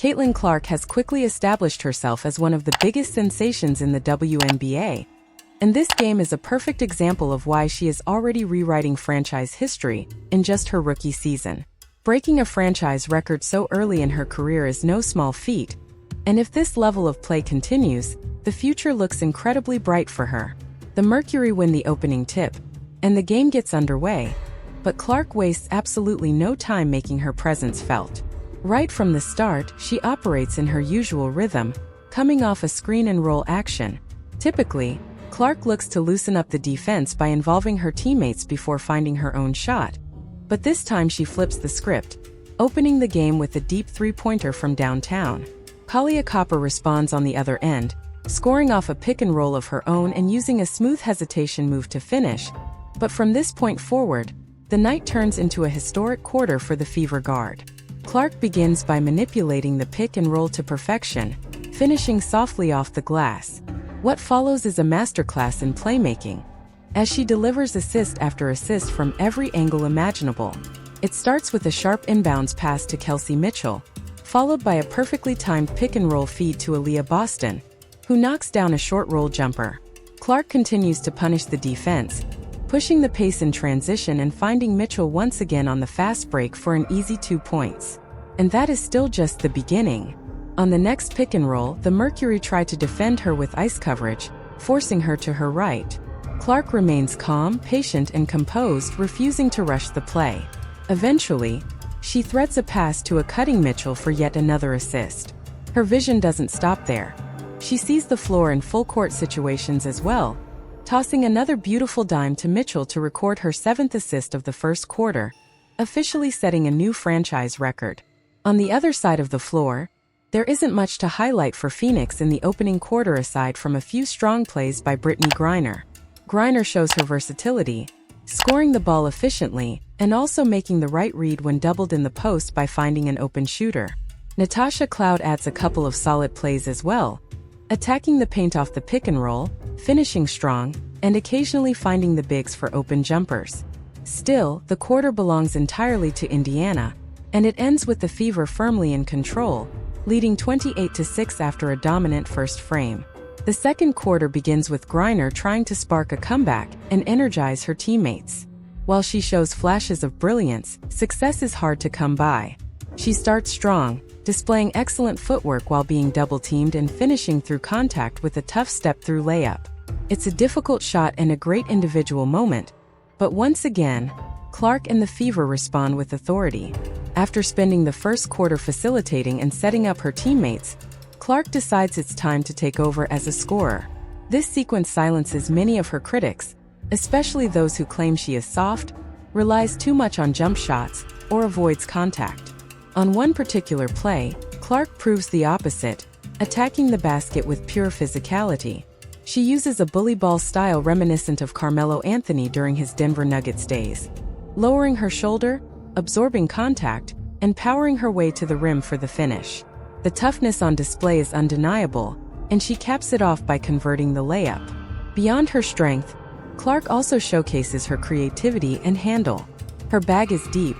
Caitlin Clark has quickly established herself as one of the biggest sensations in the WNBA, and this game is a perfect example of why she is already rewriting franchise history in just her rookie season. Breaking a franchise record so early in her career is no small feat, and if this level of play continues, the future looks incredibly bright for her. The Mercury win the opening tip, and the game gets underway, but Clark wastes absolutely no time making her presence felt. Right from the start, she operates in her usual rhythm, coming off a screen and roll action. Typically, Clark looks to loosen up the defense by involving her teammates before finding her own shot. But this time she flips the script, opening the game with a deep three-pointer from downtown. Kalia Copper responds on the other end, scoring off a pick and roll of her own and using a smooth hesitation move to finish. But from this point forward, the night turns into a historic quarter for the Fever guard. Clark begins by manipulating the pick and roll to perfection, finishing softly off the glass. What follows is a masterclass in playmaking, as she delivers assist after assist from every angle imaginable. It starts with a sharp inbounds pass to Kelsey Mitchell, followed by a perfectly timed pick-and-roll feed to Aaliyah Boston, who knocks down a short roll jumper. Clark continues to punish the defense, pushing the pace in transition and finding Mitchell once again on the fast break for an easy 2 points. And that is still just the beginning. On the next pick-and-roll, the Mercury try to defend her with ice coverage, forcing her to her right. Clark remains calm, patient, and composed, refusing to rush the play. Eventually, she threads a pass to a cutting Mitchell for yet another assist. Her vision doesn't stop there. She sees the floor in full-court situations as well, tossing another beautiful dime to Mitchell to record her 7th assist of the first quarter, officially setting a new franchise record. On the other side of the floor, there isn't much to highlight for Phoenix in the opening quarter aside from a few strong plays by Brittany Griner. Griner shows her versatility, scoring the ball efficiently, and also making the right read when doubled in the post by finding an open shooter. Natasha Cloud adds a couple of solid plays as well, attacking the paint off the pick and roll, finishing strong, and occasionally finding the bigs for open jumpers. Still, the quarter belongs entirely to Indiana, and it ends with the Fever firmly in control, leading 28-6 after a dominant first frame. The second quarter begins with Griner trying to spark a comeback and energize her teammates. While she shows flashes of brilliance, success is hard to come by. She starts strong, displaying excellent footwork while being double-teamed and finishing through contact with a tough step-through layup. It's a difficult shot and a great individual moment, but once again, Clark and the Fever respond with authority. After spending the first quarter facilitating and setting up her teammates, Clark decides it's time to take over as a scorer. This sequence silences many of her critics, especially those who claim she is soft, relies too much on jump shots, or avoids contact. On one particular play, Clark proves the opposite, attacking the basket with pure physicality. She uses a bully ball style reminiscent of Carmelo Anthony during his Denver Nuggets days, lowering her shoulder, absorbing contact, and powering her way to the rim for the finish. The toughness on display is undeniable, and she caps it off by converting the layup. Beyond her strength, Clark also showcases her creativity and handle. Her bag is deep,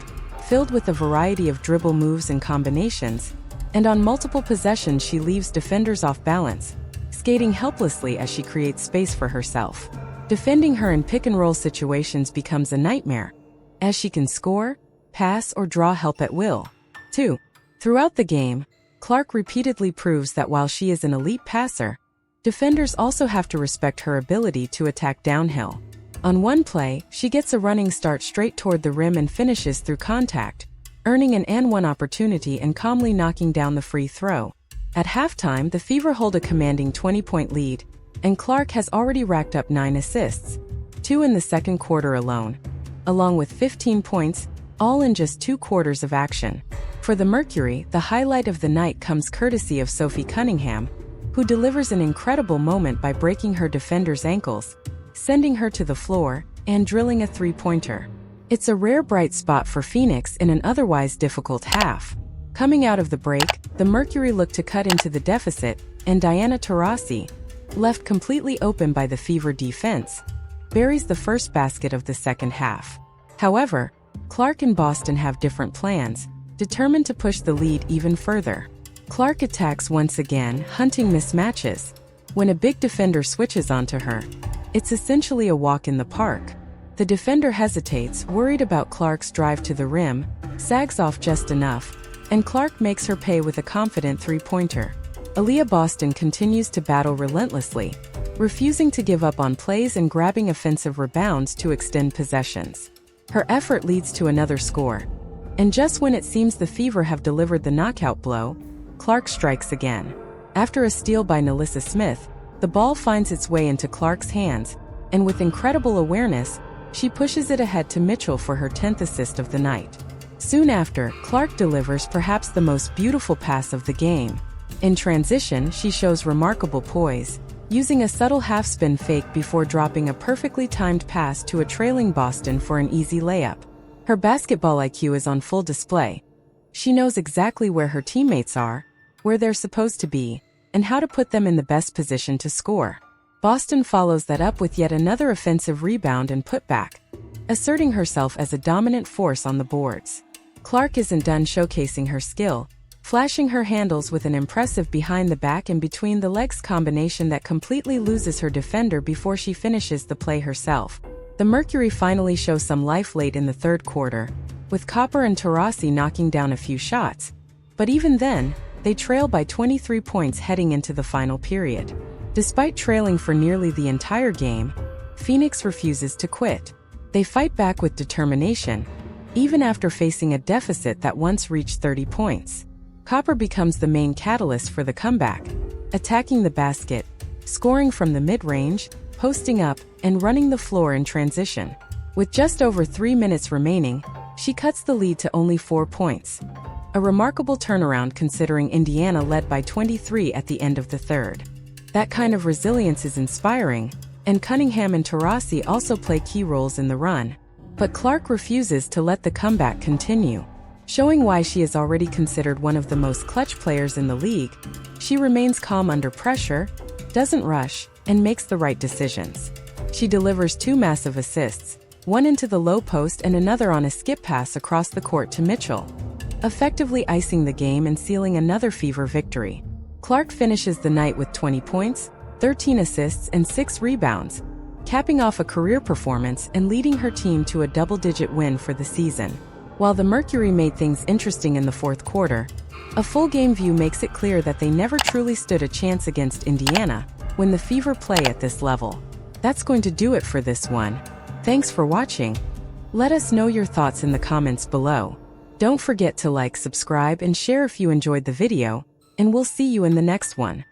filled with a variety of dribble moves and combinations, and on multiple possessions she leaves defenders off balance, skating helplessly as she creates space for herself. Defending her in pick-and-roll situations becomes a nightmare, as she can score, pass, or draw help at will. 2. Throughout the game, Clark repeatedly proves that while she is an elite passer, defenders also have to respect her ability to attack downhill. On one play, she gets a running start straight toward the rim and finishes through contact, earning an and-one opportunity and calmly knocking down the free throw. At halftime, the Fever hold a commanding 20-point lead, and Clark has already racked up 9 assists, 2 in the second quarter alone, along with 15 points, all in just 2 quarters of action. For the Mercury, the highlight of the night comes courtesy of Sophie Cunningham, who delivers an incredible moment by breaking her defender's ankles, sending her to the floor, and drilling a three-pointer. It's a rare bright spot for Phoenix in an otherwise difficult half. Coming out of the break, the Mercury looked to cut into the deficit, and Diana Taurasi, left completely open by the Fever defense, buries the first basket of the second half. However, Clark and Boston have different plans, determined to push the lead even further. Clark attacks once again, hunting mismatches. When a big defender switches onto her, it's essentially a walk in the park. The defender hesitates, worried about Clark's drive to the rim, sags off just enough, and Clark makes her pay with a confident three-pointer. Aaliyah Boston continues to battle relentlessly, refusing to give up on plays and grabbing offensive rebounds to extend possessions. Her effort leads to another score. And just when it seems the Fever have delivered the knockout blow, Clark strikes again. After a steal by Nalissa Smith, the ball finds its way into Clark's hands, and with incredible awareness, she pushes it ahead to Mitchell for her 10th assist of the night. Soon after, Clark delivers perhaps the most beautiful pass of the game. In transition, she shows remarkable poise, using a subtle half-spin fake before dropping a perfectly timed pass to a trailing Boston for an easy layup. Her basketball IQ is on full display. She knows exactly where her teammates are, where they're supposed to be, and how to put them in the best position to score. Boston follows that up with yet another offensive rebound and putback, asserting herself as a dominant force on the boards. Clark isn't done showcasing her skill, flashing her handles with an impressive behind-the-back and between-the-legs combination that completely loses her defender before she finishes the play herself. The Mercury finally show some life late in the third quarter, with Copper and Taurasi knocking down a few shots, but even then, they trail by 23 points heading into the final period. Despite trailing for nearly the entire game, Phoenix refuses to quit. They fight back with determination, even after facing a deficit that once reached 30 points. Copper becomes the main catalyst for the comeback, attacking the basket, scoring from the mid-range, posting up, and running the floor in transition. With just over 3 minutes remaining, she cuts the lead to only 4 points. A remarkable turnaround considering Indiana led by 23 at the end of the third. That kind of resilience is inspiring, and Cunningham and Taurasi also play key roles in the run. But Clark refuses to let the comeback continue. Showing why she is already considered one of the most clutch players in the league, she remains calm under pressure, doesn't rush, and makes the right decisions. She delivers 2 massive assists, one into the low post and another on a skip pass across the court to Mitchell, effectively icing the game and sealing another Fever victory. Clark finishes the night with 20 points, 13 assists and 6 rebounds, capping off a career performance and leading her team to a double-digit win for the season. While the Mercury made things interesting in the fourth quarter, a full game view makes it clear that they never truly stood a chance against Indiana when the Fever play at this level. That's going to do it for this one. Thanks for watching. Let us know your thoughts in the comments below. Don't forget to like, subscribe, and share if you enjoyed the video, and we'll see you in the next one.